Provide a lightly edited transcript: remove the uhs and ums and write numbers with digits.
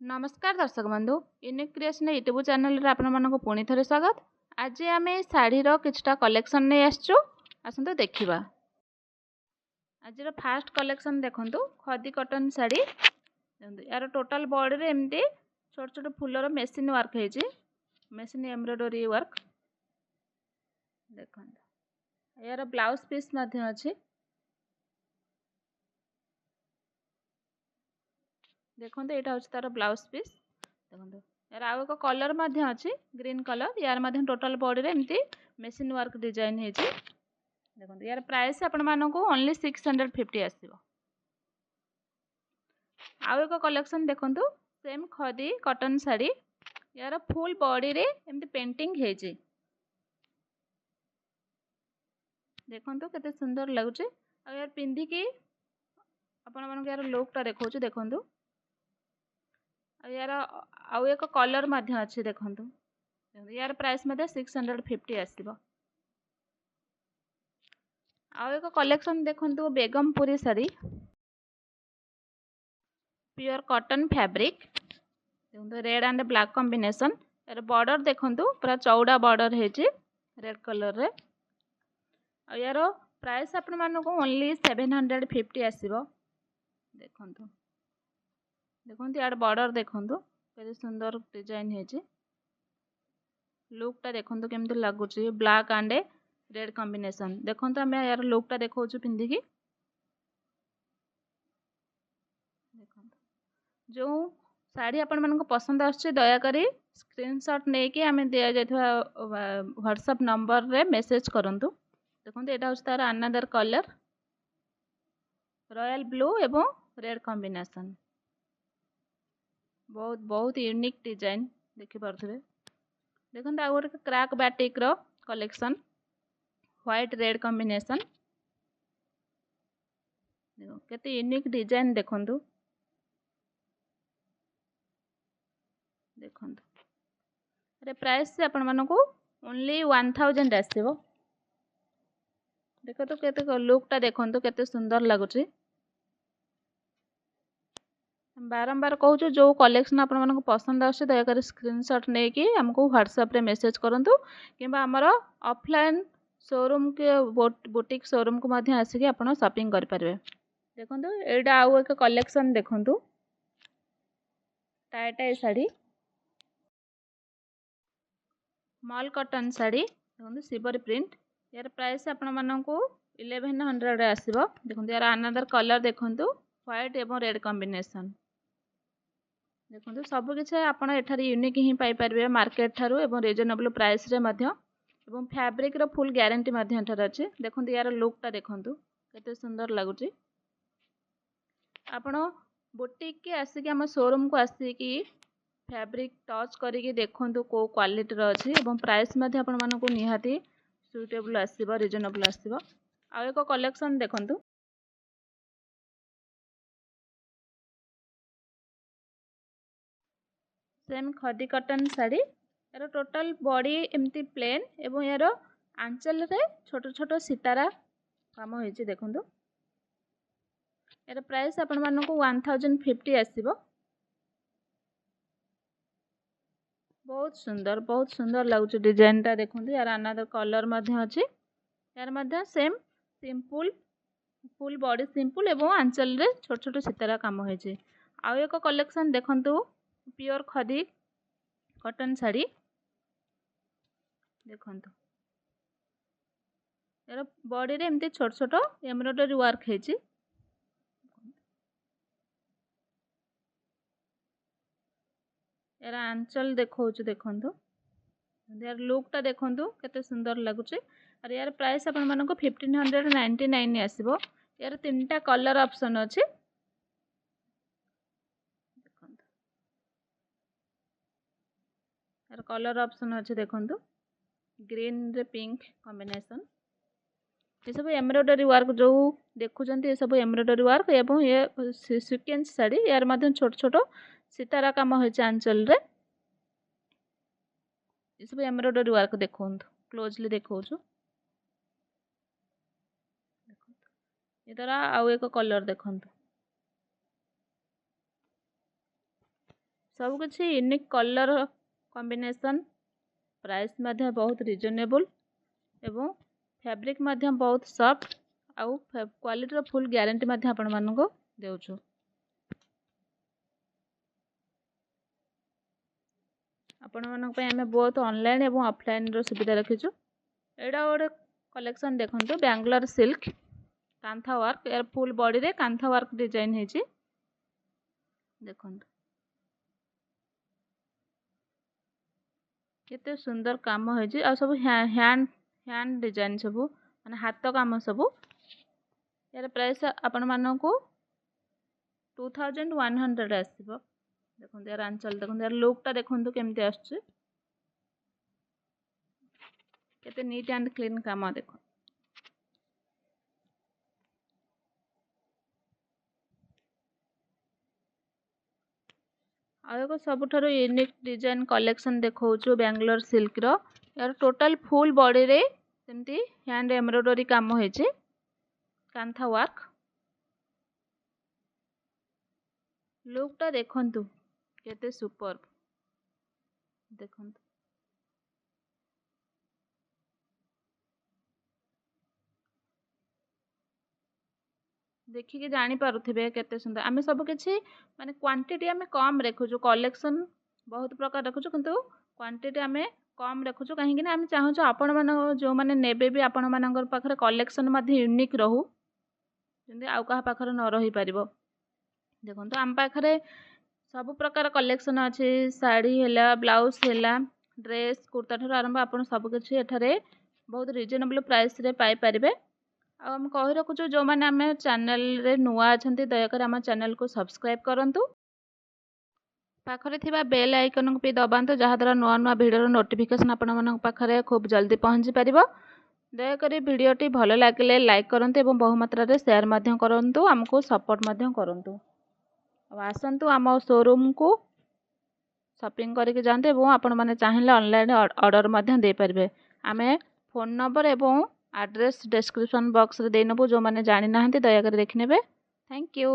नमस्कार दर्शक बंधु यूनिक क्रिएशन यूट्यूब चैनल रे आपण मानको पुणी थरे स्वागत। आज आमे साड़ी रो किछटा कलेक्शन नै आछू आसंतु देखिबा। आज रो फास्ट कलेक्शन देखंतु खदी कॉटन साड़ी देखंतु यार टोटल बॉडी रे एमती छोट छोट फूलर मेसिन वर्क हेजी मेसिन एम्ब्रॉयडरी वर्क देखंतु यार ब्लाउज पीस माध्यम अछि देखंतु एटा होछ तार ब्लाउज पीस देखंतु यार आउ एक कलर माध्यम अछि ग्रीन कलर यार माध्यम टोटल बॉडी रे एमती मेसिन वर्क डिजाइन हेजी देखंतु यार प्राइस आपण मानको ओनली 650 आसीबो। आउ एक कलेक्शन देखंतु सेम खदी कॉटन साड़ी यार फुल बॉडी रे एमती पेंटिंग हेजी देखंतु केते सुंदर लागुची आ यार पिंधी की आपण मानको यार लुक ता देखौछु देखंतु यार आउ एक कलर माध्यम अछि देखंतु यार प्राइस मध्ये 650 आसीबो। आउ एक कलेक्शन देखंतु Begampuri sari pure cotton fabric देखंतु रेड एंड ब्लैक कॉम्बिनेशन यार बॉर्डर देखंतु पूरा चौड़ा बॉर्डर हेची रेड कलर रे आ यार प्राइस आपण मानको ओनली 750 आसीबो देखंतु देखंतु यार बॉर्डर देखंतु केते सुंदर डिजाइन हेची लुक ता देखंतु केमति लागुची ब्लैक एंड रेड कॉम्बिनेशन देखंतु हम यार लुक ता देखौछु पिंदी की देखंतु जो साड़ी आपण मानको पसंद आछे दया करी स्क्रीनशॉट नै कि हमें दिया जायथवा व्हाट्सएप नंबर रे मेसेज करंतु देखंतु एटा होछ तार अनदर कलर रॉयल ब्लू एवं रेड कॉम्बिनेशन बहुत बहुत यूनिक डिजाइन देखि पारथबे देखंतु आ गोटे क्रैक बैटिक रो कलेक्शन व्हाइट रेड कॉम्बिनेशन देखो केते यूनिक डिजाइन देखंतु देखंतु अरे प्राइस से आपण मानको ओनली 1000 आसीबो देखो तो केते लुक ता देखंतु केते सुंदर लागुची बारंबार कहूँ जो कलेक्शन आपण मानको पसंद आछे दया कर स्क्रीनशॉट नै कि हमको व्हाट्सएप रे मेसेज करंतु किबा हमर ऑफलाइन शोरूम के बुटीक शोरूम को माध्यम आसी कि आपण शॉपिंग कर परबे देखंतु एडा आउ एक कलेक्शन देखंतु tie tie sari mall cotton sari देखंतु सिल्वर प्रिंट यार प्राइस आपण मानको 1100 आसीबो देखंतु यार अनदर कलर देखंतु व्हाइट एवं रेड कॉम्बिनेशन देखंतु सब किछ आपण एठारी यूनिक ही पाई परबे मार्केट थारू एवं रिजनेबल प्राइस रे मध्य एवं फैब्रिक रो फुल गारंटी मध्य एठार अछि देखंतु यार लुक ता देखंतु केते सुंदर लागुची आपण बुटीक के आसी कि हम शोरूम को आसी कि फैब्रिक टच करिके देखंतु को क्वालिटी रो अछि एवं प्राइस मध्ये आपण मानको निहाती सुटेबल आसीबो रिजनेबल आसीबो आ एक कलेक्शन देखंतु सेम खदी कॉटन साड़ी यार टोटल बॉडी एमती प्लेन एवं यार आंचल रे छोट छोट सितारा काम होईची देखंतु यार प्राइस आपण मानको 1050 आसीबो बहुत सुंदर लागुची डिजाइन ता देखंतु यार अनदर कलर मध्ये अछि यार मध्ये same simple full body simple एवं आंचल रे छोट छोट सितारा काम होईची आ एक कलेक्शन देखंतु प्योर खदी कॉटन साड़ी देखंतु यार बॉडी रे एमती छोट छोट एम्ब्रॉयडरी वर्क हेची यार आंचल देखौछु देखंतु यार लुक ता देखंतु केते सुंदर लागुची और यार प्राइस आपण मानको 1599 आसीबो यार तीनटा कलर ऑप्शन अछि देखंतु यार कलर ऑप्शन अछि देखंतु ग्रीन रे पिंक कॉम्बिनेशन ये सब एम्ब्रॉयडरी वर्क जो देखुचंती ये सब एम्ब्रॉयडरी वर्क एवं ये सीक्वेंस साड़ी यार माध्यम छोट छोट सितारा काम होइछ आंचल रे ये सब एम्ब्रॉयडरी वर्क देखंतु क्लोजली देखौछु इधर आउ एक कलर देखंतु सबकिछि यूनिक कलर कॉम्बिनेशन प्राइस मध्य बहुत रिजनेबल एवं फैब्रिक मध्य बहुत सॉफ्ट आउ क्वालिटी फुल गारंटी मध्य आपण मानको देउछु। आपण मानक पे हमें बहुत ऑनलाइन एवं ऑफलाइन रो सुविधा रखिछु। एडा गोटे कलेक्शन देखंतु बेंगलोर सिल्क कांथा वर्क यार फुल बॉडी रे कांथा वर्क डिजाइन हेची देखंतु केते सुंदर काम हेची आ सब हैंड डिजाइन सब माने हाथ काम सब। यार प्राइस आपण मानकू 2100 आसीबो। देखो यार आंचल देखो यार लुकटा देखो केमती आछे केते नीट एंड क्लीन काम देखो। आएको सबुठारो यूनिक डिजाइन कलेक्शन देखौछु बेंगलोर सिल्क रो। यार टोटल फुल बॉडी रे सेमती हैंड एम्ब्रॉयडरी काम होइছে कांथा वर्क। लुकटा देखंतु केते सुपर देखंतु देखिए जानी पारुथिबे केते सुंदर। आमे सब किछि माने क्वांटिटी आमे कम रखुछु कलेक्शन बहुत प्रकार रखुछु किंतु क्वांटिटी आमे कम रखुछु काहे कि आमे चाहूछु आपण मन जो माने नेबे भी आपण मानकर पाखरे कलेक्शन मध्ये यूनिक रहू जंदे आउ कहा पाखरे न रही परिबो। देखंतु आम पाखरे सब प्रकार कलेक्शन अछि साड़ी हैला ब्लाउज हैला ड्रेस कुर्ता ठर आरंभ आपण सब किछि एठारे बहुत रिजनेबल प्राइस रे पाई परिबे। आ हम कहि रखुछु जो माने आमे चैनल रे नुआ अछंती दयाकर आम चैनल को सब्सक्राइब करंतु पाखरे थिबा बेल आइकन को भी दबांतु जहा द्वारा नुआ नुआ वीडियो नोटिफिकेशन आपण मन पाखरे खूब जल्दी पहुंची परिबो। दयाकर वीडियोटी भलो लागिले लाइक करंतु एवं बहु मात्रा रे शेयर माध्यम करंतु हमको सपोर्ट माध्यम करंतु। अब आसंतु आम शोरूम को शॉपिंग करके जानते एवं आपण माने चाहिले ऑनलाइन ऑर्डर माध्यम दे परिबे। आमे फोन नंबर एवं एड्रेस डिस्क्रिप्शन बॉक्स रे देनबो जो माने जानि नाहंती दया कर देखनेबे। Thank you.